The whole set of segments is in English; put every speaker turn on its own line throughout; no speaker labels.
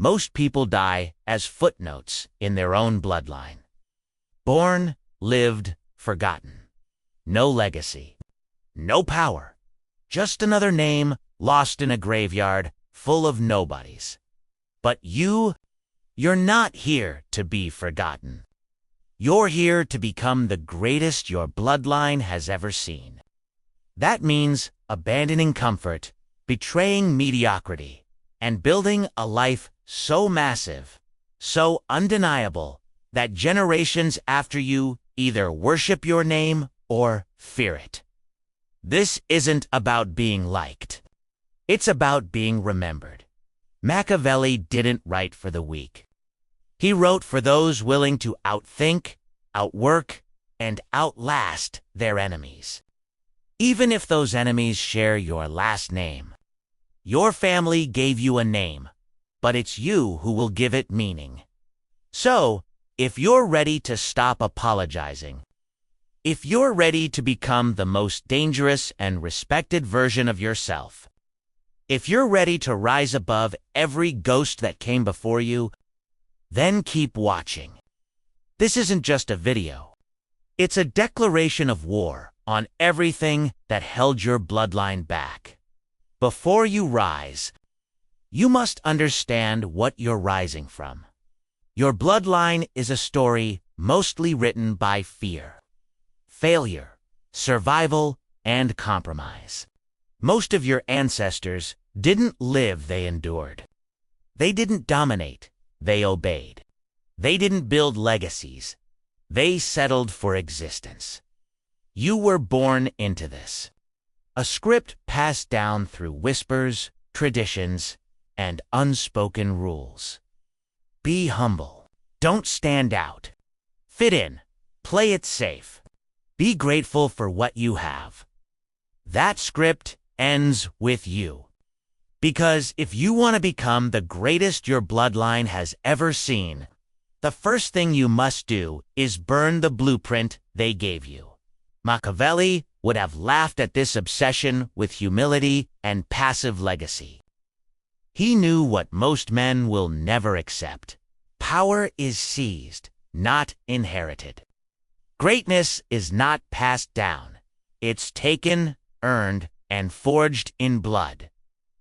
Most people die as footnotes in their own bloodline. Born, lived, forgotten. No legacy. No power. Just another name lost in a graveyard full of nobodies. But you're not here to be forgotten. You're here to become the greatest your bloodline has ever seen. That means abandoning comfort, betraying mediocrity, and building a life so massive, so undeniable, that generations after you either worship your name or fear it. This isn't about being liked. It's about being remembered. Machiavelli didn't write for the weak. He wrote for those willing to outthink, outwork, and outlast their enemies. Even if those enemies share your last name. Your family gave you a name, but it's you who will give it meaning. So, if you're ready to stop apologizing, if you're ready to become the most dangerous and respected version of yourself, if you're ready to rise above every ghost that came before you, then keep watching. This isn't just a video. It's a declaration of war on everything that held your bloodline back. Before you rise, you must understand what you're rising from. Your bloodline is a story mostly written by fear, failure, survival, and compromise. Most of your ancestors didn't live, they endured. They didn't dominate, they obeyed. They didn't build legacies, they settled for existence. You were born into this. A script passed down through whispers, traditions, and unspoken rules. Be humble. Don't stand out. Fit in. Play it safe. Be grateful for what you have. That script ends with you. Because if you want to become the greatest your bloodline has ever seen, the first thing you must do is burn the blueprint they gave you. Machiavelli would have laughed at this obsession with humility and passive legacy. He knew what most men will never accept. Power is seized, not inherited. Greatness is not passed down. It's taken, earned, and forged in blood,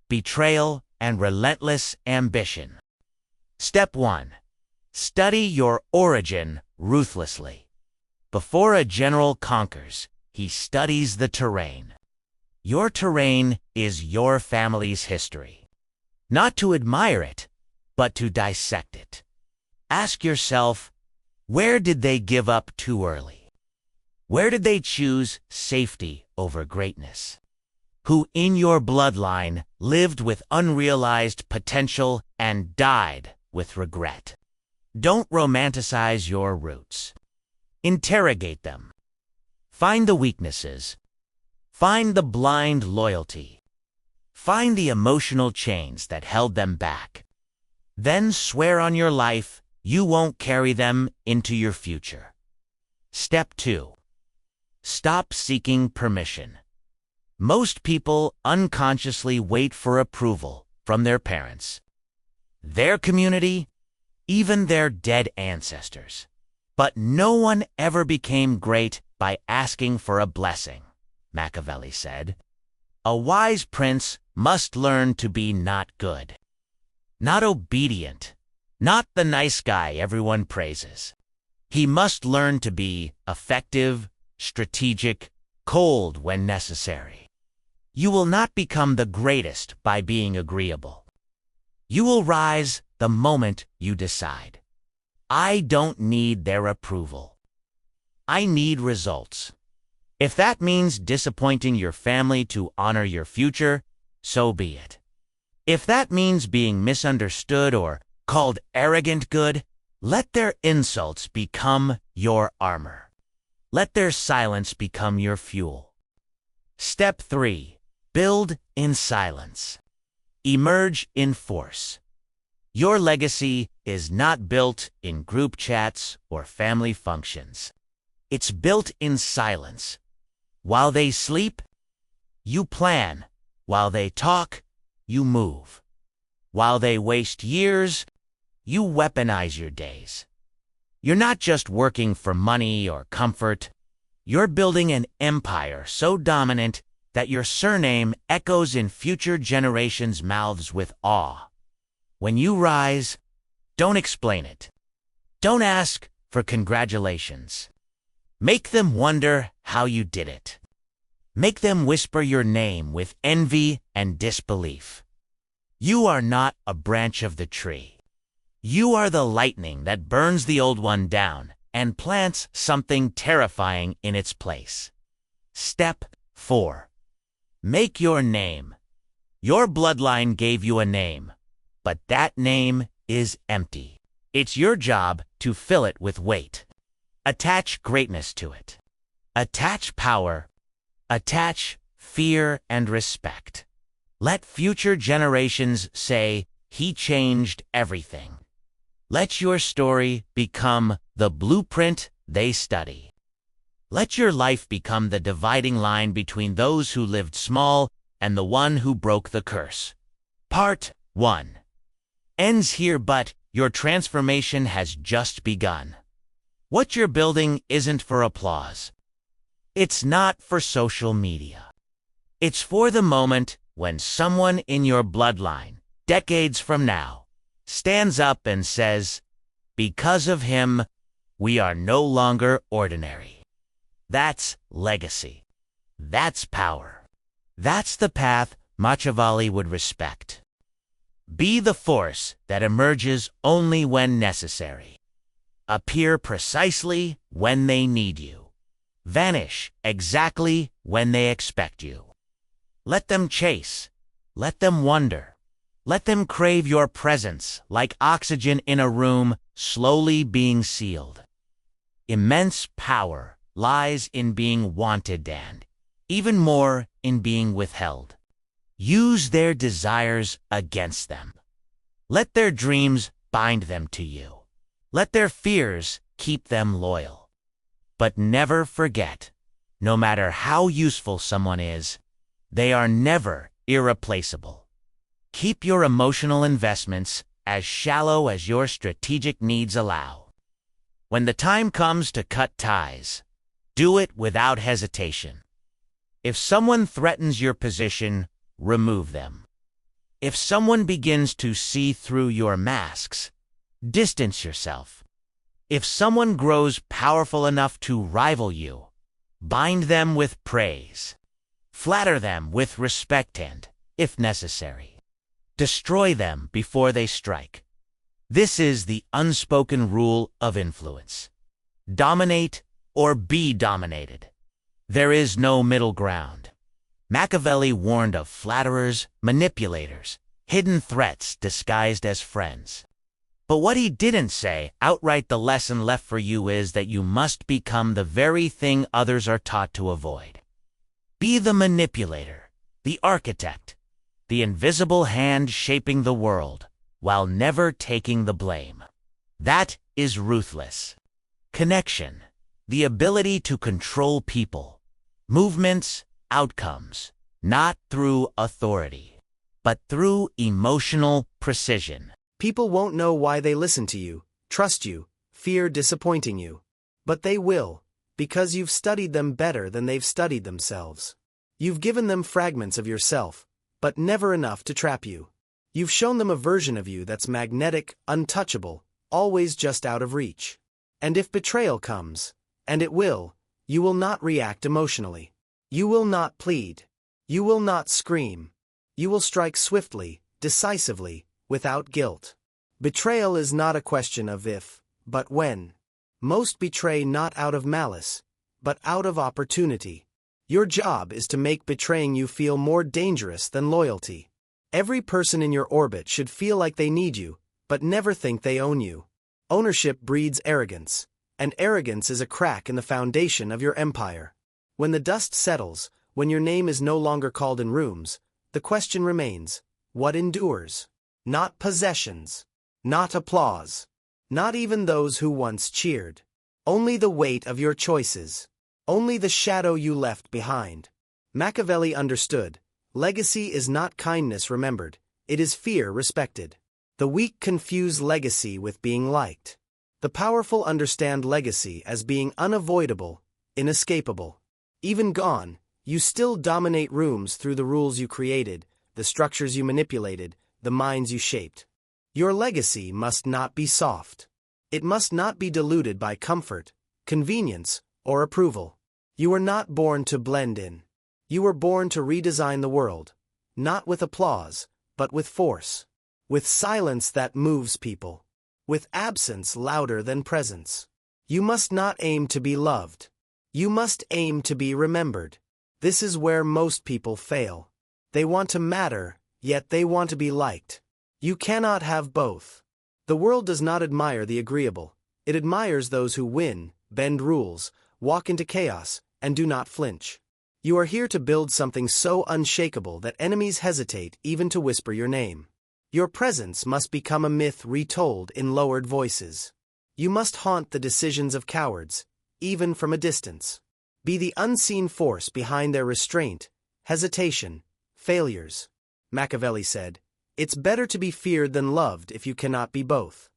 betrayal, and relentless ambition. Step 1. Study your origin ruthlessly. Before a general conquers, he studies the terrain. Your terrain is your family's history. Not to admire it, but to dissect it. Ask yourself, where did they give up too early? Where did they choose safety over greatness? Who in your bloodline lived with unrealized potential and died with regret? Don't romanticize your roots. Interrogate them. Find the weaknesses. Find the blind loyalty. Find the emotional chains that held them back. Then swear on your life you won't carry them into your future. Step 2. Stop seeking permission. Most people unconsciously wait for approval from their parents, their community, even their dead ancestors. But no one ever became great by asking for a blessing, Machiavelli said. A wise prince must learn to be not good, not obedient, not the nice guy everyone praises. He must learn to be effective, strategic, cold when necessary. You will not become the greatest by being agreeable. You will rise the moment you decide. I don't need their approval. I need results. If that means disappointing your family to honor your future, so be it. If that means being misunderstood or called arrogant good, let their insults become your armor. Let their silence become your fuel. Step 3. Build in silence. Emerge in force. Your legacy is not built in group chats or family functions. It's built in silence. While they sleep, you plan. While they talk, you move. While they waste years, you weaponize your days. You're not just working for money or comfort. You're building an empire so dominant that your surname echoes in future generations' mouths with awe. When you rise, don't explain it. Don't ask for congratulations. Make them wonder how you did it. Make them whisper your name with envy and disbelief. You are not a branch of the tree. You are the lightning that burns the old one down and plants something terrifying in its place. Step 4. Make your name. Your bloodline gave you a name, but that name is empty. It's your job to fill it with weight. Attach greatness to it. Attach power. Attach fear and respect. Let future generations say, "He changed everything." Let your story become the blueprint they study. Let your life become the dividing line between those who lived small and the one who broke the curse. Part 1 ends here, but your transformation has just begun. What you're building isn't for applause. It's not for social media. It's for the moment when someone in your bloodline, decades from now, stands up and says, "Because of him, we are no longer ordinary." That's legacy. That's power. That's the path Machiavelli would respect. Be the force that emerges only when necessary. Appear precisely when they need you. Vanish exactly when they expect you. Let them chase. Let them wonder. Let them crave your presence like oxygen in a room slowly being sealed. Immense power lies in being wanted and, even more, in being withheld. Use their desires against them. Let their dreams bind them to you. Let their fears keep them loyal. But never forget, no matter how useful someone is, they are never irreplaceable. Keep your emotional investments as shallow as your strategic needs allow. When the time comes to cut ties, do it without hesitation. If someone threatens your position, remove them. If someone begins to see through your masks, distance yourself. If someone grows powerful enough to rival you, bind them with praise. Flatter them with respect and, if necessary, destroy them before they strike. This is the unspoken rule of influence. Dominate or be dominated. There is no middle ground. Machiavelli warned of flatterers, manipulators, hidden threats disguised as friends. But what he didn't say, outright the lesson left for you is that you must become the very thing others are taught to avoid. Be the manipulator, the architect, the invisible hand shaping the world, while never taking the blame. That is ruthless. Connection, the ability to control people, movements, outcomes, not through authority, but through emotional precision.
People won't know why they listen to you, trust you, fear disappointing you. But they will, because you've studied them better than they've studied themselves. You've given them fragments of yourself, but never enough to trap you. You've shown them a version of you that's magnetic, untouchable, always just out of reach. And if betrayal comes, and it will, you will not react emotionally. You will not plead. You will not scream. You will strike swiftly, decisively, without guilt. Betrayal is not a question of if, but when. Most betray not out of malice, but out of opportunity. Your job is to make betraying you feel more dangerous than loyalty. Every person in your orbit should feel like they need you, but never think they own you. Ownership breeds arrogance, and arrogance is a crack in the foundation of your empire. When the dust settles, when your name is no longer called in rooms, the question remains, what endures? Not possessions, not applause, not even those who once cheered. Only the weight of your choices. Only the shadow you left behind. Machiavelli understood, legacy is not kindness remembered, it is fear respected. The weak confuse legacy with being liked. The powerful understand legacy as being unavoidable, inescapable. Even gone, you still dominate rooms through the rules you created, the structures you manipulated, the minds you shaped. Your legacy must not be soft. It must not be diluted by comfort, convenience, or approval. You were not born to blend in. You were born to redesign the world, not with applause, but with force. With silence that moves people. With absence louder than presence. You must not aim to be loved. You must aim to be remembered. This is where most people fail. They want to matter, yet they want to be liked. You cannot have both. The world does not admire the agreeable. It admires those who win, bend rules, walk into chaos, and do not flinch. You are here to build something so unshakable that enemies hesitate even to whisper your name. Your presence must become a myth retold in lowered voices. You must haunt the decisions of cowards, even from a distance. Be the unseen force behind their restraint, hesitation, failures. Machiavelli said, "It's better to be feared than loved if you cannot be both."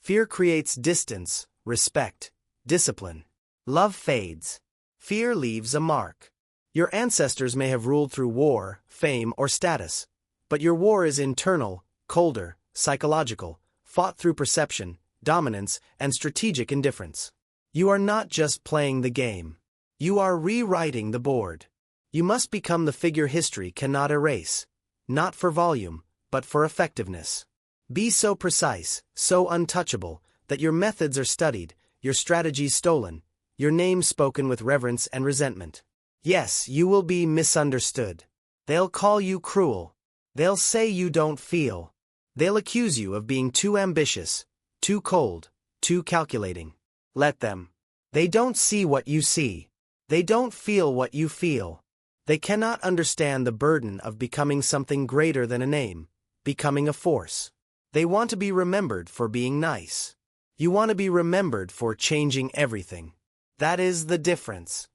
Fear creates distance, respect, discipline. Love fades. Fear leaves a mark. Your ancestors may have ruled through war, fame, or status, but your war is internal, colder, psychological, fought through perception, dominance, and strategic indifference. You are not just playing the game. You are rewriting the board. You must become the figure history cannot erase, not for volume, but for effectiveness. Be so precise, so untouchable, that your methods are studied, your strategies stolen, your name spoken with reverence and resentment. Yes, you will be misunderstood. They'll call you cruel. They'll say you don't feel. They'll accuse you of being too ambitious, too cold, too calculating. Let them. They don't see what you see. They don't feel what you feel. They cannot understand the burden of becoming something greater than a name, becoming a force. They want to be remembered for being nice. You want to be remembered for changing everything. That is the difference.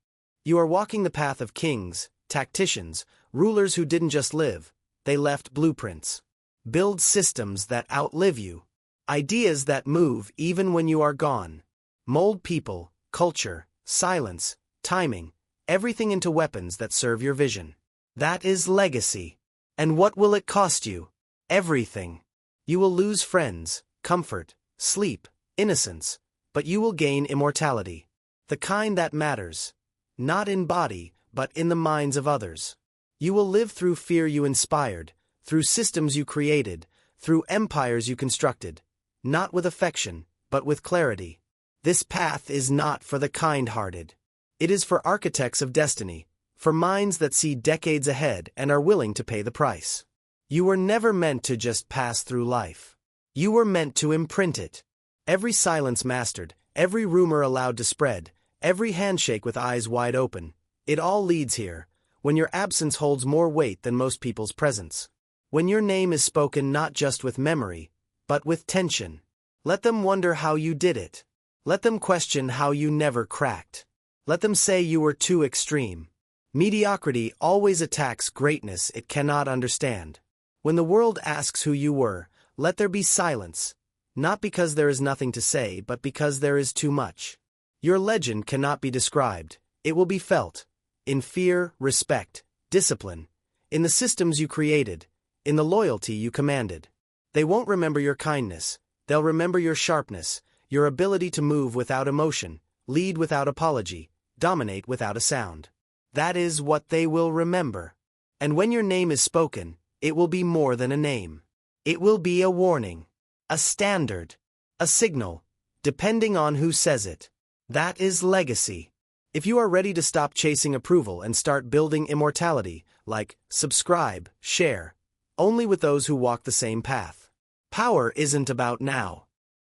You are walking the path of kings, tacticians, rulers who didn't just live, they left blueprints. Build systems that outlive you. Ideas that move even when you are gone. Mold people, culture, silence, timing, everything into weapons that serve your vision. That is legacy. And what will it cost you? Everything. You will lose friends, comfort, sleep, innocence, but you will gain immortality. The kind that matters. Not in body, but in the minds of others. You will live through fear you inspired, through systems you created, through empires you constructed. Not with affection, but with clarity. This path is not for the kind-hearted. It is for architects of destiny, for minds that see decades ahead and are willing to pay the price. You were never meant to just pass through life. You were meant to imprint it. Every silence mastered, every rumor allowed to spread, every handshake with eyes wide open, it all leads here, when your absence holds more weight than most people's presence. When your name is spoken not just with memory, but with tension. Let them wonder how you did it. Let them question how you never cracked. Let them say you were too extreme. Mediocrity always attacks greatness it cannot understand. When the world asks who you were, let there be silence, not because there is nothing to say, but because there is too much. Your legend cannot be described, it will be felt, in fear, respect, discipline, in the systems you created, in the loyalty you commanded. They won't remember your kindness, they'll remember your sharpness, your ability to move without emotion, lead without apology, dominate without a sound. That is what they will remember. And when your name is spoken, it will be more than a name. It will be a warning, a standard, a signal, depending on who says it. That is legacy. If you are ready to stop chasing approval and start building immortality, like subscribe, share, only with those who walk the same path. Power isn't about now.